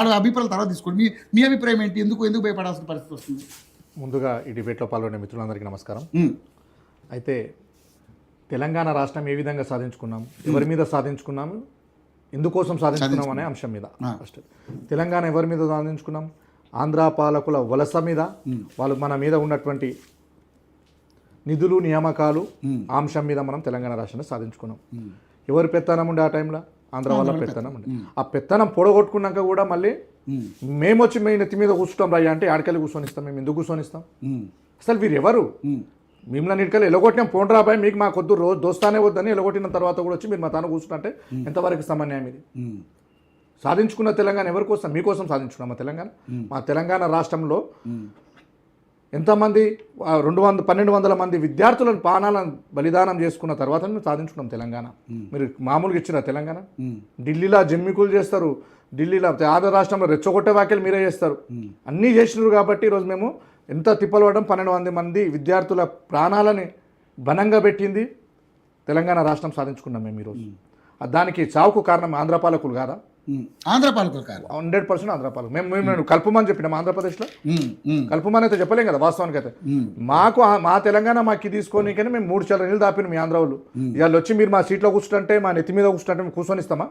వాళ్ళ అభిప్రాయాలు తర్వాత తీసుకోండి. మీ అభిప్రాయం ఏంటి? ఎందుకు భయపడాల్సిన పరిస్థితి వస్తుంది? ముందుగా ఈ డిబేట్లో పాల్గొనే మిత్రులందరికీ నమస్కారం. ఉమ్, అయితే తెలంగాణ రాష్ట్రం ఏ విధంగా సాధించుకున్నాం, ఎవరి మీద సాధించుకున్నాము, ఎందుకోసం సాధించుకున్నాం అనే అంశం మీద ఫస్ట్ తెలంగాణ ఎవరి మీద సాధించుకున్నాం? ఆంధ్ర పాలకుల వలస మీద, వాళ్ళు మన మీద ఉన్నటువంటి నిధులు నియామకాలు అంశం మీద మనం తెలంగాణ రాష్ట్రాన్ని సాధించుకున్నాం. ఎవరి పెత్తనం ఉండే ఆ టైంలో? ఆంధ్ర వాళ్ళ పెత్తనం ఉండే. ఆ పెత్తనం పొడగొట్టుకున్నాక కూడా మళ్ళీ మేము వచ్చి మీ నెత్తి మీద కూర్చుంటాం రయ్యా అంటే ఆడికెళ్ళి కూర్చొనిస్తాం. మేము ఎందుకు కూర్చొనిస్తాం? అసలు వీరు ఎవరు? మిమ్మల్ని ఇటుకలు ఎలగొట్టినాం పోండ్రా బాయ్, మీకు మా కొద్దు రోజు దోస్తానే వద్దని ఎలగొట్టిన తర్వాత కూడా వచ్చి మీరు మా తాను కూర్చుంటే ఎంతవరకు సమన్యాయం ఇది? సాధించుకున్న తెలంగాణ ఎవరి కోసం? మీకోసం సాధించుకున్నాం. మా తెలంగాణ రాష్ట్రంలో ఎంతమంది 1200 మంది విద్యార్థులను ప్రాణాలను బలిదానం చేసుకున్న తర్వాత మేము సాధించుకున్నాం తెలంగాణ. మీరు మామూలుగా ఇచ్చిన తెలంగాణ ఢిల్లీలో జమ్మికులు చేస్తారు, ఢిల్లీలో ఆంధ్ర రాష్ట్రంలో రెచ్చగొట్టే వ్యాఖ్యలు మీరే చేస్తారు. అన్నీ చేసినారు కాబట్టి ఈరోజు మేము ఎంత తిప్పలు పడడం, 1200 మంది విద్యార్థుల ప్రాణాలని బనంగా పెట్టింది తెలంగాణ రాష్ట్రం సాధించుకున్నాం మేము ఈరోజు. దానికి చావుకు కారణం ఆంధ్ర పాలకులు కాదా? ఆంధ్ర పాలకులు కాదు, 100% ఆంధ్ర పాలకులు. మేము కలుపుమని చెప్పినాం ఆంధ్రప్రదేశ్లో. కలుపుమని అయితే చెప్పలేం కదా వాస్తవానికి. అయితే మాకు మా తెలంగాణ మాకు తీసుకొని కానీ మేము 3 చల్ల నీళ్ళు దాపిన మీ ఆంధ్ర వాళ్ళు. ఇవాళ వచ్చి మీరు మా సీట్లో కూర్చుంటే, మా నెత్తి మీద కూర్చుంటే మేము కూర్చొని ఇస్తామా?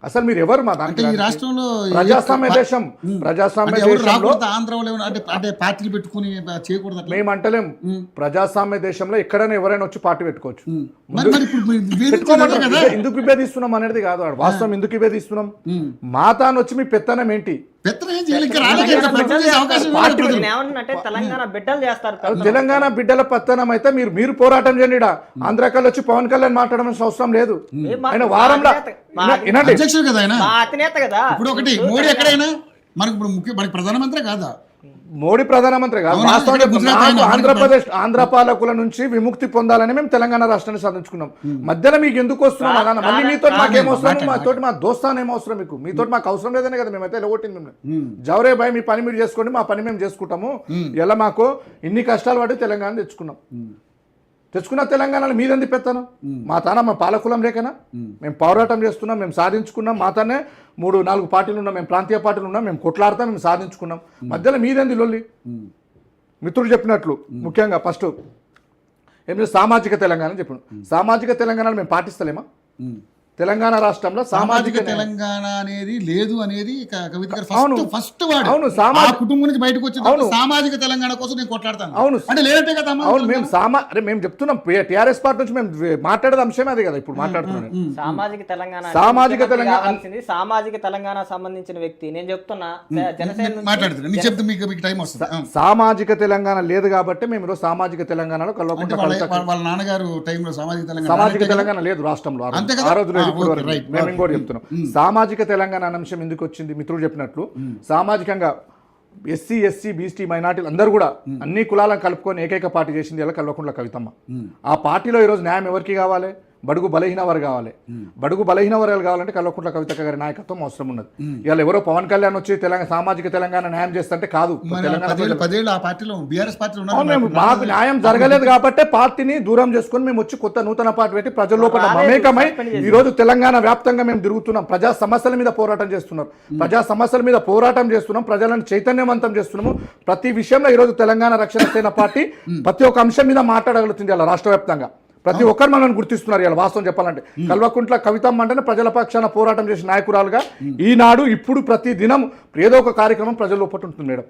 అసలు మీరు ఎవరు? మా దాంట్లో ఈ రాష్ట్రంలో ప్రజాస్వామ్య దేశం, ప్రజాస్వామ్య దేశంలో ఆంధ్రలో అంటే పార్టీలు పెట్టుకుని చేయకూడదు. మేము అంటలేం. ప్రజాస్వామ్య దేశంలో ఎక్కడైనా ఎవరైనా వచ్చి పార్టీ పెట్టుకోవచ్చు. ఎందుకు విభేదిస్తున్నాం అనేది కాదు వాస్తవం. ఎందుకు విభేదిస్తున్నాం? మా తాను వచ్చి మీ పెత్తనం ఏంటి? తెలంగాణ బిడ్డల పెత్తనం అయితే మీరు పోరాటం చేయండి. ఆంధ్రకల్ వచ్చి పవన్ కళ్యాణ్ మాట్లాడడం అవసరం లేదు. ఆయన వారంలో అధ్యక్షుడు కదా ఆయన. ఇప్పుడు ఒకటి మోడీ ఎక్కడైనా మనకి ఇప్పుడు మనకి ప్రధానమంత్రి కాదా? మోడీ ప్రధానమంత్రి కాదు. ఆంధ్రప్రదేశ్ ఆంధ్ర పాలకుల నుంచి విముక్తి పొందాలని మేము తెలంగాణ రాష్ట్రాన్ని సాధించుకున్నాం. మధ్యలో మీకు ఎందుకు వస్తున్నాం? మళ్ళీ మీతో మాకేం అవసరం? మాతోటి మా దోస్తాన్ ఏం అవసరం? మీతో మాకు అవసరం లేదనే కదా మేమైతే ఎలగొట్టింది మిమ్మల్ని. జవరే భాయ్ మీ పని మీరు చేసుకోండి, మా పని మేము చేసుకుంటాము. ఎలా మాకు ఇన్ని కష్టాలు పడి తెలంగాణ తెచ్చుకున్న తెలంగాణలో మీదంది పెత్తనం? మా తాన మా పాలకులం లేకనా? మేము పోరాటం చేస్తున్నాం, మేము సాధించుకున్నాం. మా తానే 3-4 పార్టీలు ఉన్నాం, మేము ప్రాంతీయ పార్టీలు ఉన్నాం, మేము కొట్లాడతాం, మేము సాధించుకున్నాం. మధ్యలో మీదంది లొల్లి. మిత్రుడు చెప్పినట్లు ముఖ్యంగా ఫస్ట్ ఏం సామాజిక తెలంగాణ అని చెప్పిన. సామాజిక తెలంగాణ మేము పాటిస్తలేమా? తెలంగాణ రాష్ట్రంలో సామాజిక తెలంగాణ అనేది లేదు అనేది కవిత గారు ఫస్ట్ కుటుంబం నుంచి బయటకు వచ్చింది. సామాజిక తెలంగాణ కోసం నేను కొట్లాడతాను. అవును అంటే లేదంటే కదా. అవును, మేము చెప్తున్నాం. టీఆర్ఎస్ పార్టీ నుంచి మేము మాట్లాడేది అంశమే అది కదా ఇప్పుడు మాట్లాడుతున్నాను. సామాజిక తెలంగాణ సామాజిక తెలంగాణ సంబంధించిన వ్యక్తి నేను చెప్తున్నా. జనసేన మాట్లాడుతున్నా. సామాజిక తెలంగాణ లేదు కాబట్టి మేము ఈరోజు సామాజిక తెలంగాణలో కలవకుండా. వాళ్ళ నాన్నగారు టైంలో సామాజిక తెలంగాణ లేదు రాష్ట్రంలో ఆ రోజు. మేము ఇంకోటి చెప్తున్నాం. సామాజిక తెలంగాణ అంశం ఎందుకు వచ్చింది? మిత్రుడు చెప్పినట్లు సామాజికంగా ఎస్సీ బీసీ మైనార్టీలు అందరూ కూడా అన్ని కులాలను కలుపుకొని ఏకైక పార్టీ చేసింది ఎలా కల్వకుంట్ల కవితమ్మ. ఆ పార్టీలో ఈరోజు న్యాయం ఎవరికి కావాలి? బడుగు బలహీన వర్గాలు కావాలి. బడుగు బలహీన వర్గాలు కావాలంటే కల్వకుంట్ల కవితక్క గారి నాయకత్వం అవసరం ఉన్నది. ఇవాళ ఎవరో పవన్ కళ్యాణ్ వచ్చి సామాజిక తెలంగాణ న్యాయం చేస్తుంటే కాదు. మాకు న్యాయం జరగలేదు కాబట్టి పార్టీని దూరం చేసుకొని మేము వచ్చి కొత్త నూతన పార్టీ పెట్టి ప్రజల లోపల మమేకమై ఈ రోజు తెలంగాణ వ్యాప్తంగా మేము తిరుగుతున్నాం. ప్రజా సమస్యల మీద పోరాటం చేస్తున్నాం. ప్రజలను చైతన్యవంతం చేస్తున్నాము. ప్రతి విషయంలో ఈరోజు తెలంగాణ రక్షణ సేన పార్టీ ప్రతి ఒక్క అంశం మీద మాట్లాడగలుగుతుంది ఇలా రాష్ట్ర వ్యాప్తంగా. ప్రతి ఒక్కరు మనల్ని గుర్తిస్తున్నారు. ఇలా వాస్తవం చెప్పాలంటే కల్వకుంట్ల కవితమ్మ అంటేనే ప్రజల పక్షాన పోరాటం చేసిన నాయకురాలుగా ఈనాడు ఇప్పుడు ప్రతి దినం ఏదో ఒక కార్యక్రమం ప్రజల లోపల ఉంటుంది మేడం.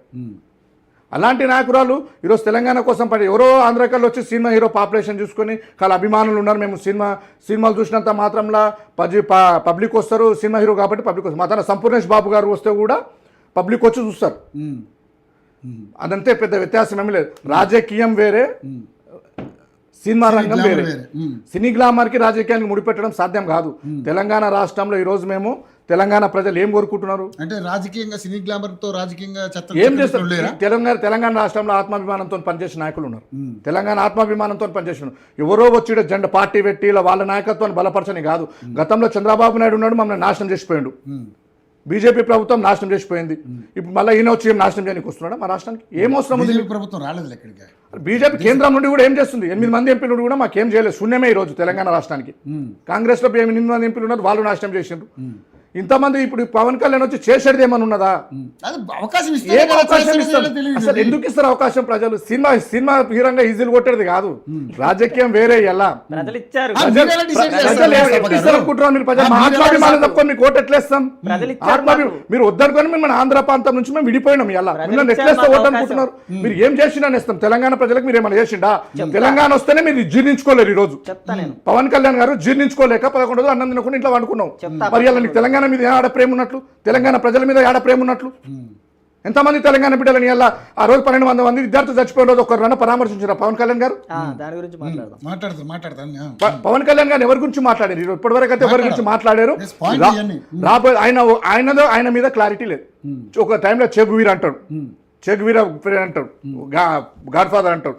అలాంటి నాయకురాలు ఈరోజు తెలంగాణ కోసం ఎవరో ఆంధ్రకల్లో వచ్చి సినిమా హీరో పాపులేషన్ చూసుకొని చాలా అభిమానులు ఉన్నారు. మేము సినిమాలు చూసినంత మాత్రంలో పబ్లిక్ వస్తారు. సినిమా హీరో కాబట్టి పబ్లిక్ వస్తారు. మా తన సంపూర్ణేష్ బాబు గారు వస్తే కూడా పబ్లిక్ వచ్చి చూస్తారు. అదంతే, పెద్ద వ్యత్యాసం ఏమీ లేదు. రాజకీయం వేరే, సినిమా రంగం వేరే. సినీ గ్లామర్కి రాజకీయానికి ముడిపెట్టడం సాధ్యం కాదు. తెలంగాణ రాష్ట్రంలో ఈరోజు మేము తెలంగాణ ప్రజలు ఏం కోరుకుంటున్నారు అంటే రాజకీయంగా సినీ గ్లామర్ తో రాజకీయంగా ఏం చేస్తారు? తెలంగాణ రాష్ట్రంలో ఆత్మాభిమానంతో పనిచేసిన నాయకులు ఉన్నారు. తెలంగాణ ఆత్మాభిమానంతో పనిచేసిన ఎవరో వచ్చి జెండా పార్టీ పెట్టి ఇలా వాళ్ళ నాయకత్వాన్ని బలపరచని కాదు. గతంలో చంద్రబాబు నాయుడు ఉన్నాడు, మమ్మల్ని నాశనం చేసిపోయాడు. బీజేపీ ప్రభుత్వం నాశనం చేసిపోయింది. ఇప్పుడు మళ్ళీ ఈయన వచ్చి ఏం నాశనం చేయడానికి వస్తున్నాడా? మా రాష్ట్రానికి ఏం అవసరం ఉంది? ప్రభుత్వం రాలేదు ఎక్కడికి. బీజేపీ కేంద్రం నుండి కూడా ఏం చేస్తుంది? 8 మంది ఎంపీలు కూడా మాకేం చేయలేదు. శూన్యమే ఈ రోజు తెలంగాణ రాష్ట్రానికి. కాంగ్రెస్ లో 8 మంది ఎంపీలు ఉన్నారు, వాళ్ళు నాశనం చేసిండ్రు. ఇంతమంది ఇప్పుడు పవన్ కళ్యాణ్ వచ్చి చేసేది ఏమన్నా ఉన్నదా? అది అవకాశం ఇస్తే ఏం కదా అవకాశం చేస్తారో ఇస్తారు? లేదో తెలియదు. అసలు ఎందుకు ఇస్తారు అవకాశం? ప్రజలు సినిమా హీరోగా ఈజీలు కొట్టేది కాదు, రాజకీయం వేరే. ఎలా ప్రజలు ఇచ్చారు, మీరు ఎలా decide చేస్తారు? ప్రజలు ఎట్లా ఇస్తారు అనుకుంటున్నారు? మీరు ప్రజలు ఆత్మాభిమానం తప్పుకొని మీకు ఓటు ఎట్లేస్తాం? ప్రజలు ఇచ్చారు మీరు వద్దనుకొని మేము మన ఆంధ్ర ప్రాంతం నుంచి మేము విడిపోయినాం. ఎలా మిమ్మల్ని ఎట్లేస్తా ఓటు అనుకుంటున్నారు? మీరు ఏం చేసినా ఇస్తాం. తెలంగాణ ప్రజలకు మీరు ఏమైనా చేసిండా? తెలంగాణ వస్తేనే మీరు జీర్ణించుకోలేరు. ఈ రోజు చెప్తా నేను. పవన్ కళ్యాణ్ గారు జీర్ణించుకోలేక 11 రోజులు అన్నం తినకుండా ఇంట్లో వండుకున్నాం. మరి ఇలా నీకు తెలంగాణ మీద ఆడ ప్రేమ ఉన్నట్లు, తెలంగాణ ప్రజల మీద ఆడ ప్రేమ ఉన్నట్లు? ఎంతమంది తెలంగాణ బిడ్డలని ఎలా ఆ రోజు 1200 మంది విద్యార్థులు చచ్చిపోయిన రోజు ఒకరు పరామర్శించారు పవన్ కళ్యాణ్ గారు? దాని గురించి మాట్లాడతాను. పవన్ కళ్యాణ్ గారు ఎవరి గురించి మాట్లాడారు? ఇప్పటి వరకు అయితే ఎవరి గురించి మాట్లాడారు? Yes, point ఇవన్నీ. రాబోయే ఆయన మీద క్లారిటీ లేదు. ఒక టైంలో చెగువీర్ అంటాడు, చెగువీర అంటాడు, గాడ్ ఫాదర్ అంటాడు,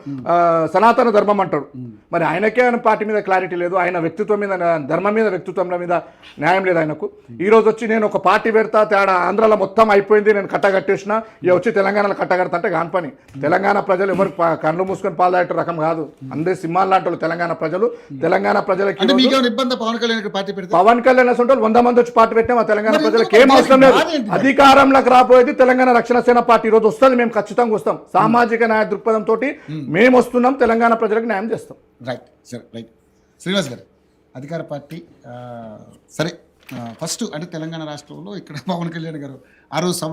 సనాతన ధర్మం అంటాడు. మరి ఆయనకే ఆయన పార్టీ మీద క్లారిటీ లేదు, ఆయన వ్యక్తిత్వం మీద, ధర్మం మీద, వ్యక్తిత్వం మీద న్యాయం లేదు ఆయనకు. ఈ రోజు వచ్చి నేను ఒక పార్టీ పెడతా, తేడా ఆంధ్రాలో మొత్తం అయిపోయింది, నేను కట్టగట్టేసిన, ఇక వచ్చి తెలంగాణలో కట్టగడతా అంటే కాని పని. తెలంగాణ ప్రజలు ఎవరు కళ్ళు మూసుకొని పాలు తాగే రకం కాదు. అందరి సింహాలు లాంటి వాళ్ళు తెలంగాణ ప్రజలు. తెలంగాణ ప్రజలకి అంటే మీకు ఇబ్బంది పవన్ కళ్యాణ్ పార్టీ పెడితే? పవన్ కళ్యాణ్ అసలు 100 మంది వచ్చి పార్టీ పెట్టినా తెలంగాణ ప్రజలకు ఏం అవసరం లేదు. అధికారంలోకి రాబోయేది తెలంగాణ రక్షణ సేన పార్టీ. ఈ రోజు వస్తుంది, మేము ఖచ్చితంగా వస్తాం. సామాజిక న్యాయ దృక్పథం తోటి మేము వస్తున్నాం, తెలంగాణ ప్రజలకు న్యాయం చేస్తాం. రైట్, సరే, రైట్. శ్రీనివాస్ గారు, అధికార పార్టీ సరే, ఫస్ట్ అంటే తెలంగాణ రాష్ట్రంలో ఇక్కడ పవన్ కళ్యాణ్ గారు ఆ రోజు సభ